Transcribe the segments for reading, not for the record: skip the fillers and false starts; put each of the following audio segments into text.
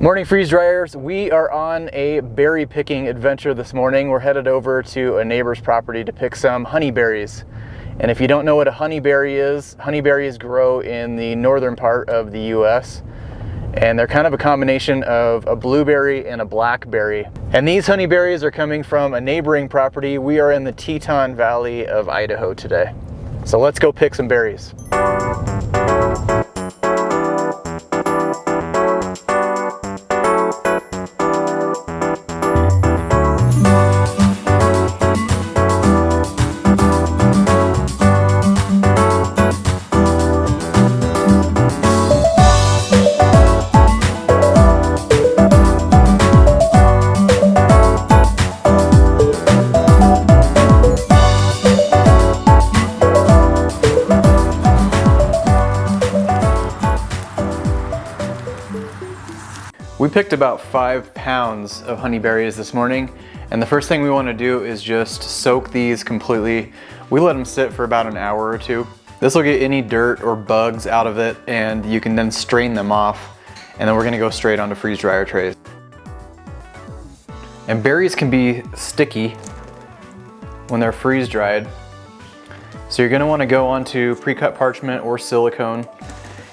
Morning freeze dryers. We are on a berry picking adventure this morning. We're headed over to a neighbor's property to pick some honeyberries. And if you don't know what a honeyberry is, honeyberries grow in the northern part of the US. And they're kind of a combination of a blueberry and a blackberry. And these honeyberries are coming from a neighboring property. We are in the Teton Valley of Idaho today. So let's go pick some berries. We picked about 5 pounds of honeyberries this morning, and the first thing we want to do is just soak these completely. We let them sit for about an hour or two. This will get any dirt or bugs out of it, and you can then strain them off, and then we're going to go straight onto freeze dryer trays. And berries can be sticky when they're freeze dried, so you're going to want to go onto pre-cut parchment or silicone.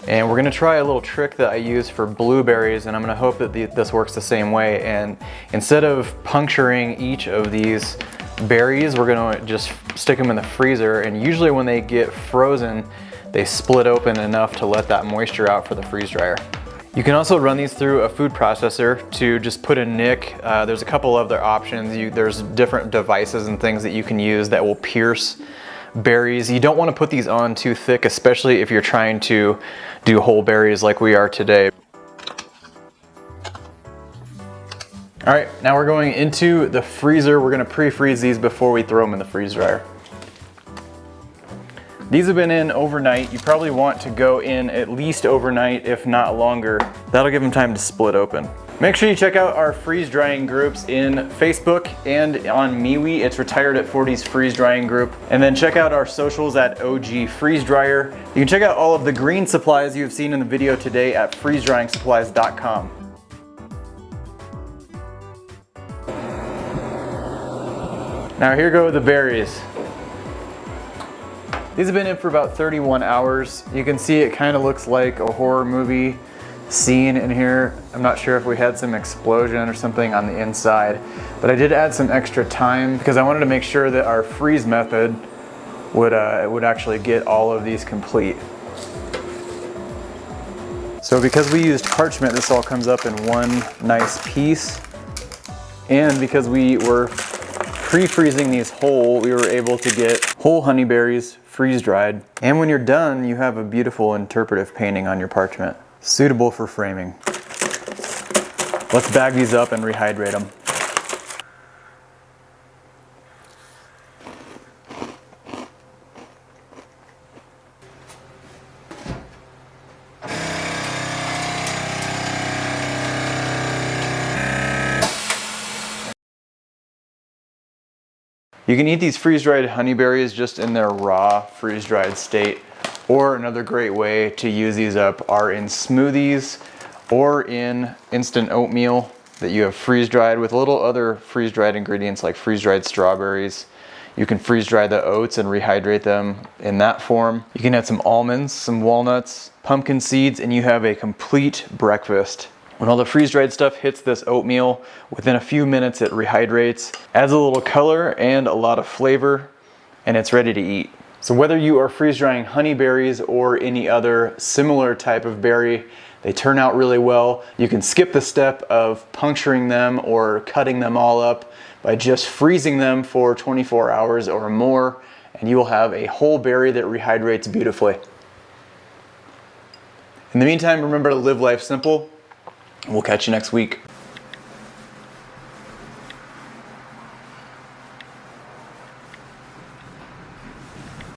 And we're gonna try a little trick that I use for blueberries, and I'm gonna hope that this works the same way. And instead of puncturing each of these berries, we're gonna just stick them in the freezer. And usually when they get frozen, they split open enough to let that moisture out for the freeze dryer. You can also run these through a food processor to just put a nick. There's a couple other options. There's different devices and things that you can use that will pierce berries. You don't want to put these on too thick, especially if you're trying to do whole berries like we are today. All right, now we're going into the freezer. We're going to pre-freeze these before we throw them in the freeze dryer. These have been in overnight. You probably want to go in at least overnight, if not longer. That'll give them time to split open. Make sure you check out our freeze drying groups in Facebook and on MeWe. It's Retired at 40's freeze drying group. And then check out our socials at OG Freeze Dryer. You can check out all of the green supplies you've seen in the video today at freezedryingsupplies.com. Now here go the berries. These have been in for about 31 hours. You can see it kind of looks like a horror movie scene in here. I'm not sure if we had some explosion or something on the inside, but I did add some extra time because I wanted to make sure that our freeze method would actually get all of these complete. So because we used parchment, this all comes up in one nice piece. And because we were pre-freezing these whole, we were able to get whole honeyberries freeze dried. And when you're done, you have a beautiful interpretive painting on your parchment, suitable for framing. Let's bag these up and rehydrate them. You can eat these freeze-dried honeyberries just in their raw, freeze-dried state, or another great way to use these up are in smoothies or in instant oatmeal that you have freeze-dried with little other freeze-dried ingredients like freeze-dried strawberries. You can freeze-dry the oats and rehydrate them in that form. You can add some almonds, some walnuts, pumpkin seeds, and you have a complete breakfast. When all the freeze-dried stuff hits this oatmeal, within a few minutes it rehydrates, adds a little color and a lot of flavor, and it's ready to eat. So whether you are freeze-drying honeyberries or any other similar type of berry, they turn out really well. You can skip the step of puncturing them or cutting them all up by just freezing them for 24 hours or more, and you will have a whole berry that rehydrates beautifully. In the meantime, remember to live life simple. We'll catch you next week.